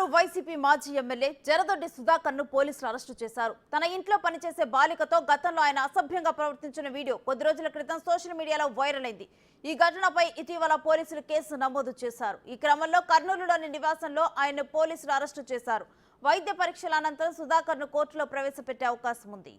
Kodumur YCP మాజీ MLA Jaradoddi సుధాకర్ను పోలీసులు arrest చేశారు. తన ఇంట్లో పనిచేసే బాలికతో గతంలో ఆయన అసభ్యంగా ప్రవర్తించిన వీడియో కొద్ది రోజుల క్రితం సోషల్ మీడియాలో వైరల్ అయింది. ఈ ఘటనపై ఇటీవల పోలీసులు కేసు నమోదు చేశారు. ఈ క్రమంలో కర్నూలులోని నివాసంలో ఆయన్ను పోలీసులు అరెస్టు చేశారు. వైద్య పరీక్షల అనంతరం సుధాకర్ను కోర్టులో ప్రవేశపెట్టే అవకాశం ఉంది.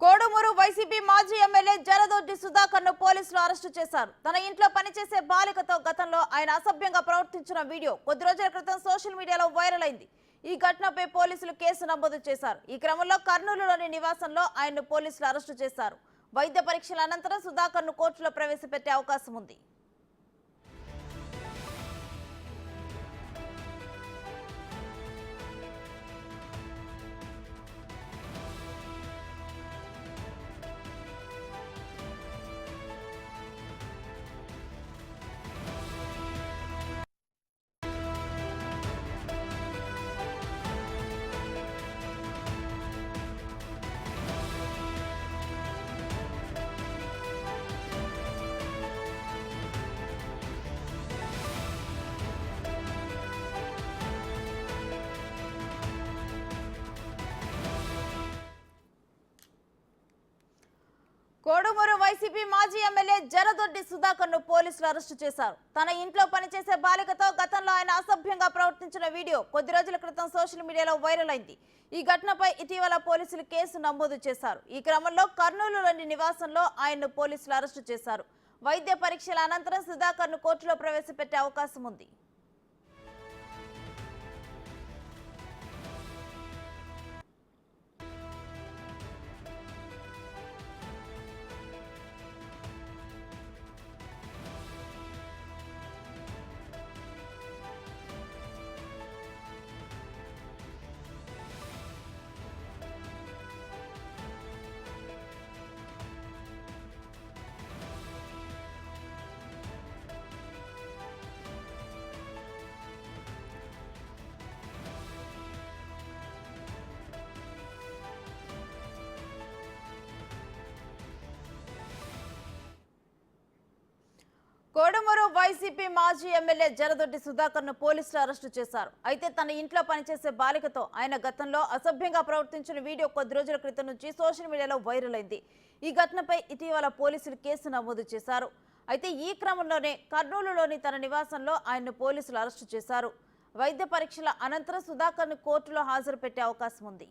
కోడుమూరు వైసీపీ మాజీ ఎమ్మెల్యే జరదొడ్డి సుధాకర్ను పోలీసులు అరెస్టు చేశారు. తన ఇంట్లో పనిచేసే బాలికతో గతంలో ఆయన అసభ్యంగా ప్రవర్తించిన వీడియో కొద్ది రోజుల క్రితం సోషల్ మీడియాలో వైరల్ అయింది. ఈ ఘటనపై పోలీసులు కేసు నమోదు చేశారు. ఈ క్రమంలో కర్నూలులోని నివాసంలో ఆయన్ను పోలీసులు అరెస్టు చేశారు. వైద్య పరీక్షల అనంతరం సుధాకర్ను కోర్టులో ప్రవేశపెట్టే అవకాశం ఉంది. కోడుమూరు వైసీపీ మాజీ ఎమ్మెల్యే జరదొడ్డి సుధాకర్ను పోలీసులు అరెస్టు చేశారు. తన ఇంట్లో పనిచేసే బాలికతో గతంలో ఆయన అసభ్యంగా ప్రవర్తించిన వీడియో కొద్ది రోజుల క్రితం సోషల్ మీడియాలో వైరల్ అయింది. ఈ ఘటనపై ఇటీవల పోలీసులు కేసు నమోదు చేశారు. ఈ క్రమంలో కర్నూలులోని నివాసంలో ఆయన్ను పోలీసులు అరెస్టు చేశారు. వైద్య పరీక్షల అనంతరం సుధాకర్ను కోర్టులో ప్రవేశపెట్టే అవకాశం ఉంది. కోడుమూరు వైసీపీ మాజీ ఎమ్మెల్యే జరదొడ్డి సుధాకర్ను పోలీసులు అరెస్టు చేశారు. అయితే తన ఇంట్లో పనిచేసే బాలికతో ఆయన గతంలో అసభ్యంగా ప్రవర్తించిన వీడియో కొద్ది రోజుల క్రితం నుంచి సోషల్ మీడియాలో వైరల్ అయింది. ఈ ఘటనపై ఇటీవల పోలీసులు కేసు నమోదు చేశారు. అయితే ఈ క్రమంలోనే కర్నూలులోని తన నివాసంలో ఆయన్ను పోలీసులు అరెస్టు చేశారు. వైద్య పరీక్షల అనంతరం సుధాకర్ను కోర్టులో హాజరు పెట్టే అవకాశం ఉంది.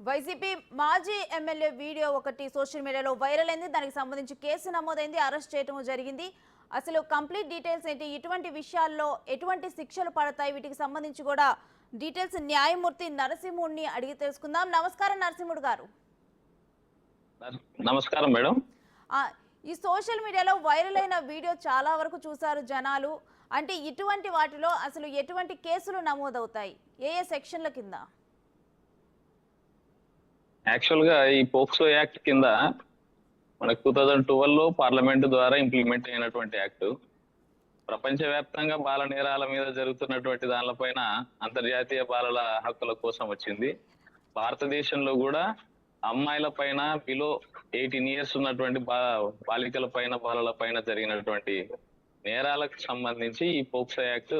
వైసీపీ మాజీ ఎమ్మెల్యే వీడియో ఒకటి సోషల్ మీడియాలో వైరల్ అయింది. దానికి సంబంధించి కేసు నమోదైంది, అరెస్ట్ చేయడం జరిగింది. అసలు కంప్లీట్ డీటెయిల్స్ ఏంటి, ఇటువంటి విషయాల్లో ఎటువంటి శిక్షలు పడతాయి, వీటికి సంబంధించి కూడా డీటెయిల్స్ న్యాయమూర్తి నరసింహుడిని అడిగి తెలుసుకుందాం. నమస్కారం నరసింహుడు గారు. నమస్కారం మేడం. ఈ సోషల్ మీడియాలో వైరల్ అయిన వీడియో చాలా వరకు చూశారు జనాలు. అంటే ఇటువంటి వాటిలో అసలు ఎటువంటి కేసులు నమోదవుతాయి, ఏ ఏ సెక్షన్ల కింద? యాక్చువల్ గా ఈ పోక్సో యాక్ట్ కింద మనకు 2012లో పార్లమెంట్ ద్వారా ఇంప్లిమెంట్ అయినటువంటి యాక్ట్. ప్రపంచవ్యాప్తంగా బాల నేరాల మీద జరుగుతున్నటువంటి దానిపైన అంతర్జాతీయ బాలల హక్కుల కోసం వచ్చింది. భారతదేశంలో కూడా అమ్మాయిల పైన బిలో 18 ఇయర్స్ ఉన్నటువంటి బాలికల పైన బాలల పైన జరిగినటువంటి నేరాలకు సంబంధించి ఈ పోక్సో యాక్ట్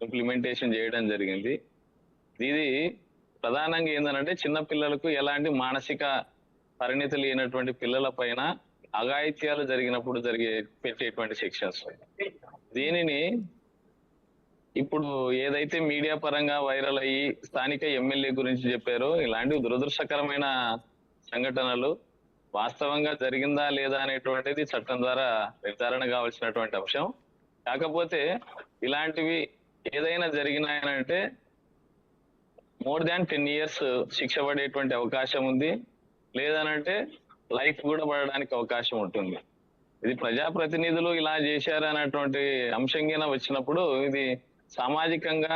ఇంప్లిమెంటేషన్ చేయడం జరిగింది. ఇది ప్రధానంగా ఏంటంటే చిన్న పిల్లలకు ఎలాంటి మానసిక పరిణితి లేనటువంటి పిల్లల పైన అఘాయిత్యాలు జరిగినప్పుడు పెట్టేటువంటి సెక్షన్స్. దీనిని ఇప్పుడు ఏదైతే మీడియా పరంగా వైరల్ అయ్యి స్థానిక ఎమ్మెల్యే గురించి చెప్పారో ఇలాంటి దురదృష్టకరమైన సంఘటనలు వాస్తవంగా జరిగిందా లేదా అనేటువంటిది చట్టం ద్వారా నిర్ధారణ కావాల్సినటువంటి అంశం. కాకపోతే ఇలాంటివి ఏదైనా జరిగినాయనంటే మోర్ దాన్ 10 ఇయర్స్ శిక్ష పడేటువంటి అవకాశం ఉంది. లేదనంటే లైఫ్ కూడా పడడానికి అవకాశం ఉంటుంది. ఇది ప్రజాప్రతినిధులు ఇలా చేశారు అన్నటువంటి అంశం కింద వచ్చినప్పుడు ఇది సామాజికంగా,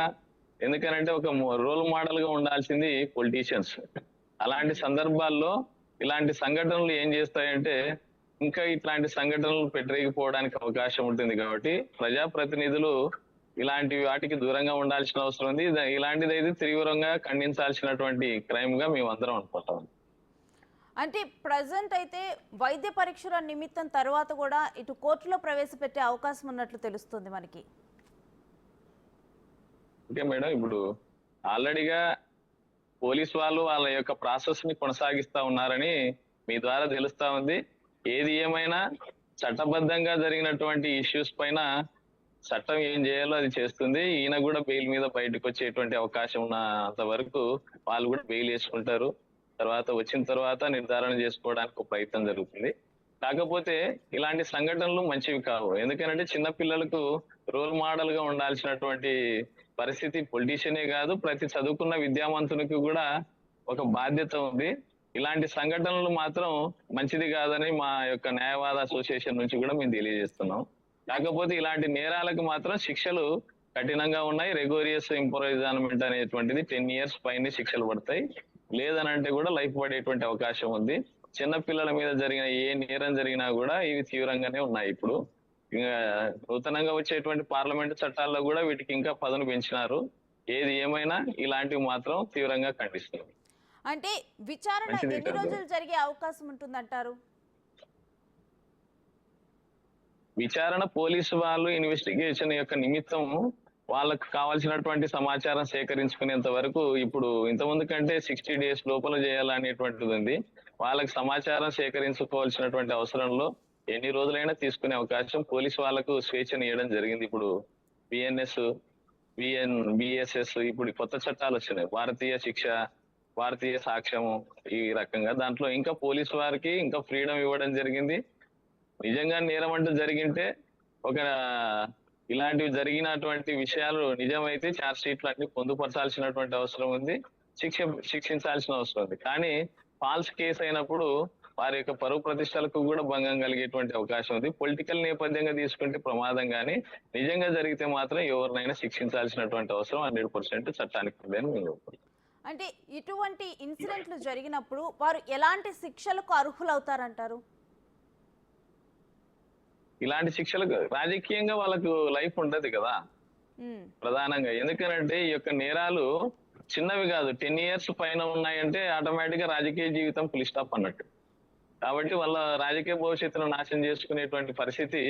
ఎందుకనంటే ఒక రోల్ మోడల్ గా ఉండాల్సింది పొలిటీషియన్స్. అలాంటి సందర్భాల్లో ఇలాంటి సంఘటనలు ఏం చేస్తాయంటే ఇంకా ఇట్లాంటి సంఘటనలు పెట్టరేగిపోవడానికి అవకాశం ఉంటుంది. కాబట్టి ప్రజాప్రతినిధులు ఇలాంటి వాటికి దూరంగా ఉండాల్సిన అవసరం ఉంది. ఇలాంటిది అయితే తీవ్రంగా ఖండించాల్సినటువంటి క్రైమ్ గా మేము అందరం అనుకుంటాం. అంటే ప్రజెంట్ అయితే వైద్య పరీక్షల నిమిత్తం తర్వాత కూడా ఇటు కోర్టులో ప్రవేశపెట్టే అవకాశం ఉన్నట్లు తెలుస్తుంది మనకి. ఓకే మేడం, ఇప్పుడు ఆల్రెడీగా పోలీస్ వాళ్ళు వాళ్ళ యొక్క ప్రాసెస్ ని కొనసాగిస్తా ఉన్నారని మీ ద్వారా తెలుస్తా ఉంది. ఏది ఏమైనా చట్టబద్ధంగా జరిగినటువంటి ఇష్యూస్ పైన చట్టం ఏం చేయాలో అది చేస్తుంది. ఈయన కూడా బెయిల్ మీద బయటకు వచ్చేటువంటి అవకాశం ఉన్నంత వరకు వాళ్ళు కూడా బెయిల్ వేసుకుంటారు. తర్వాత వచ్చిన తర్వాత నిర్ధారణ చేసుకోవడానికి ఒక ప్రయత్నం జరుగుతుంది. కాకపోతే ఇలాంటి సంఘటనలు మంచివి కావు. ఎందుకంటే చిన్న పిల్లలకు రోల్ మోడల్ గా ఉండాల్సినటువంటి పరిస్థితి పొలిటీషియనే కాదు, ప్రతి చదువుకున్న విద్యావంతునికి కూడా ఒక బాధ్యత ఉంది. ఇలాంటి సంఘటనలు మాత్రం మంచిది కాదని మా యొక్క న్యాయవాద అసోసియేషన్ నుంచి కూడా మేము తెలియజేస్తున్నాం. కాకపోతే ఇలాంటి నేరాలకు మాత్రం శిక్షలు కఠినంగా ఉన్నాయి. రెగోరియస్ ఇంప్రూవ్మెంట్ అనేటువంటిది 10 ఇయర్స్ పైన శిక్షలు పడతాయి. లేదనంటే కూడా లైఫ్ పడేటువంటి అవకాశం ఉంది. చిన్న పిల్లల మీద జరిగిన ఏ నేరం జరిగినా కూడా ఇవి తీవ్రంగానే ఉన్నాయి. ఇప్పుడు ఇంకా నూతనంగా వచ్చేటువంటి పార్లమెంట్ చట్టాల్లో కూడా వీటికి ఇంకా పదును పెంచినారు. ఏది ఏమైనా ఇలాంటివి మాత్రం తీవ్రంగా ఖండిస్తున్నాం. అంటే విచారణ ఎన్ని రోజులు జరిగే అవకాశం ఉంటుందంటారు? విచారణ పోలీసు వాళ్ళు ఇన్వెస్టిగేషన్ యొక్క నిమిత్తం వాళ్ళకు కావాల్సినటువంటి సమాచారం సేకరించుకునేంత వరకు, ఇప్పుడు ఇంతకుముందు కంటే 60 days లోపల చేయాలనేటువంటిది ఉంది. వాళ్ళకి సమాచారం సేకరించుకోవాల్సినటువంటి అవసరంలో ఎన్ని రోజులైనా తీసుకునే అవకాశం పోలీసు వాళ్ళకు స్వేచ్ఛను ఇవ్వడం జరిగింది. ఇప్పుడు బిఎన్ఎస్, బిఎస్ఎస్, ఇప్పుడు కొత్త చట్టాలు వచ్చినాయి, భారతీయ శిక్ష, భారతీయ సాక్ష్యము, ఈ రకంగా దాంట్లో ఇంకా పోలీసు వారికి ఇంకా ఫ్రీడమ్ ఇవ్వడం జరిగింది. నిజంగా నేరం అంటూ జరిగింటే ఒక ఇలాంటివి జరిగినటువంటి విషయాలు నిజమైతే ఛార్జ్ షీట్లు అన్ని పొందుపరచాల్సినటువంటి అవసరం ఉంది, శిక్షించాల్సిన అవసరం ఉంది. కానీ ఫాల్స్ కేసు అయినప్పుడు వారి యొక్క పరువు ప్రతిష్టలకు కూడా భంగం కలిగేటువంటి అవకాశం ఉంది. పొలిటికల్ నేపథ్యంగా తీసుకుంటే ప్రమాదం, కానీ నిజంగా జరిగితే మాత్రం ఎవరినైనా శిక్షించాల్సినటువంటి అవసరం 100% చట్టానికి ఉందని మేము చెప్తాం. అంటే ఇటువంటి ఇన్సిడెంట్లు జరిగినప్పుడు వారు ఎలాంటి శిక్షలకు అర్హులవుతారంటారు? ఇలాంటి శిక్షలకు రాజకీయంగా వాళ్ళకు లైఫ్ ఉండదు కదా ప్రధానంగా. ఎందుకనంటే ఈ యొక్క నేరాలు చిన్నవి కాదు, 10 years పైన ఉన్నాయంటే ఆటోమేటిక్ గా రాజకీయ జీవితం ఫుల్ స్టాప్ అన్నట్టు. కాబట్టి వాళ్ళ రాజకీయ భవిష్యత్తును నాశనం చేసుకునేటువంటి పరిస్థితి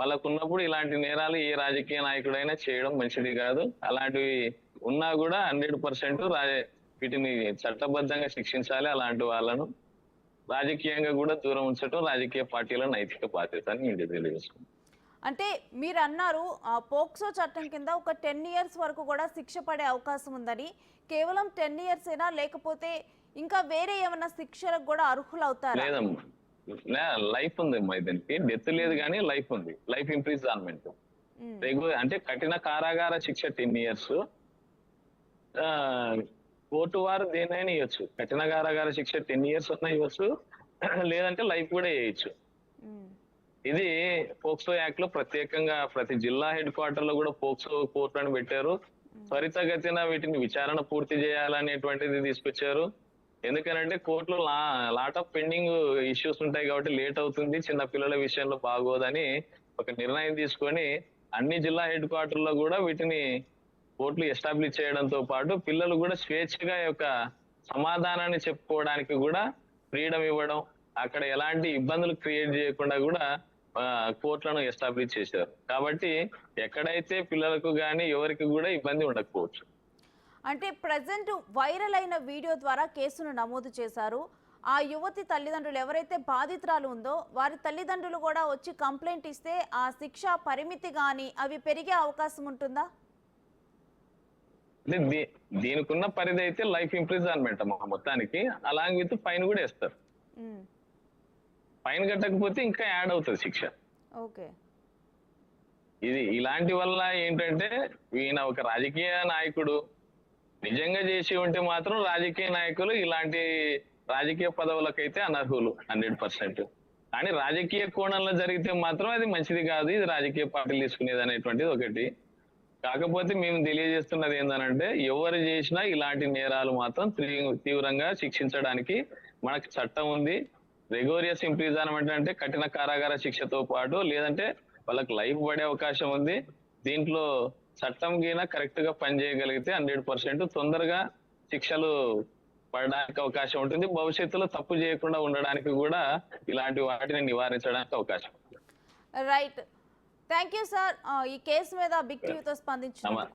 వాళ్ళకు ఉన్నప్పుడు ఇలాంటి నేరాలు ఏ రాజకీయ నాయకుడైనా చేయడం మంచిది కాదు. అలాంటివి ఉన్నా కూడా 100% వీటిని చట్టబద్ధంగా శిక్షించాలి. అలాంటి వాళ్ళను రాజకీయంగా కూడా దూరం ఉంచడం రాజకీయ పార్టీల నైతిక బాధ్యత అని నేను తెలియజేసుకున్నాను. అంటే మీరు అన్నారు పోక్సో చట్టం కింద ఒక 10 years వరకు కూడా శిక్ష పడే అవకాశం ఉందని. కేవలం 10 years ఏనా, లేకపోతే ఇంకా వేరే ఏమైనా శిక్షలకు కూడా అర్హులు అవుతారా? లేదమ్మా, లైఫ్ ఉంది అమ్మా. దీనికి డెత్ లేదు కానీ లైఫ్ ఉంది, లైఫ్ ఇంప్రిజన్మెంట్. అంటే కఠిన కారాగార శిక్ష 10 years. కోర్టు వారు దేనైనా ఇవ్వచ్చు, కఠిన కారాగార శిక్ష 10 years అన్నా ఇవ్వచ్చు, లేదంటే లైఫ్ కూడా వేయచ్చు. ఇది పోక్సో యాక్ట్ లో ప్రత్యేకంగా ప్రతి జిల్లా హెడ్ క్వార్టర్ లో కూడా పోక్సో కోర్టులను పెట్టారు. త్వరితగతిన వీటిని విచారణ పూర్తి చేయాలనేటువంటిది తీసుకొచ్చారు. ఎందుకనంటే కోర్టులో లాట్ ఆఫ్ పెండింగ్ ఇష్యూస్ ఉంటాయి కాబట్టి లేట్ అవుతుంది, చిన్న పిల్లల విషయంలో బాగోదని ఒక నిర్ణయం తీసుకొని అన్ని జిల్లా హెడ్ క్వార్టర్ లో కూడా వీటిని కోర్టులు ఎస్టాబ్లిష్ చేయడంతో పాటు పిల్లలు కూడా స్వేచ్ఛగా యొక్క సమాధానాన్ని చెప్పుకోవడానికి కూడా ఫ్రీడమ్ ఇవ్వడం, అక్కడ ఎలాంటి ఇబ్బందులు క్రియేట్ చేయకుండా కూడా కోర్టులను ఎస్టాబ్లిష్ చేశారు. కాబట్టి ఎక్కడైతే పిల్లలకు కానీ ఎవరికి కూడా ఇబ్బంది ఉండకపోవచ్చు. అంటే ప్రజెంట్ వైరల్ అయిన వీడియో ద్వారా కేసును నమోదు చేశారు. ఆ యువతి తల్లిదండ్రులు ఎవరైతే బాధితురాలు ఉందో వారి తల్లిదండ్రులు కూడా వచ్చి కంప్లైంట్ ఇస్తే ఆ శిక్ష పరిమితి కానీ అవి పెరిగే అవకాశం ఉంటుందా? అంటే దీనికి ఉన్న పరిధి అయితే లైఫ్ ఇంప్రిజన్మెంట్ అమ్మా మొత్తానికి, అలాంగ్ విత్ ఫైన్ కూడా వేస్తారు. ఉమ్, ఫైన్ కట్టకపోతే ఇంకా యాడ్ అవుతుంది శిక్ష. ఓకే. ఇది ఇలాంటి వల్ల ఏంటంటే ఈయన ఒక రాజకీయ నాయకుడు నిజంగా చేసి ఉంటే మాత్రం రాజకీయ నాయకులు ఇలాంటి రాజకీయ పదవులకైతే అనర్హులు 100%. కానీ రాజకీయ కోణంలో జరిగితే మాత్రం అది మంచిది కాదు, ఇది రాజకీయ పార్టీలు తీసుకునేది అనేటువంటిది ఒకటి. కాకపోతే మేము తెలియజేస్తున్నది ఏంటంటే ఎవరు చేసినా ఇలాంటి నేరాలు మాత్రం తీవ్రంగా శిక్షించడానికి మనకు చట్టం ఉంది. రెగోరియస్ ఇంప్రిజన్మెంట్ అంటే కఠిన కారాగార శిక్షతో పాటు లేదంటే వాళ్ళకి లైఫ్ పడే అవకాశం ఉంది. దీంట్లో చట్టం గిన కరెక్ట్ గా పనిచేయగలిగితే 100% తొందరగా శిక్షలు పడడానికి అవకాశం ఉంటుంది. భవిష్యత్తులో తప్పు చేయకుండా ఉండడానికి కూడా ఇలాంటి వాటిని నివారించడానికి అవకాశం ఉంది. రైట్, థ్యాంక్ యూ సార్ ఈ కేసు మీద బిగ్ టీవీతో స్పందించిన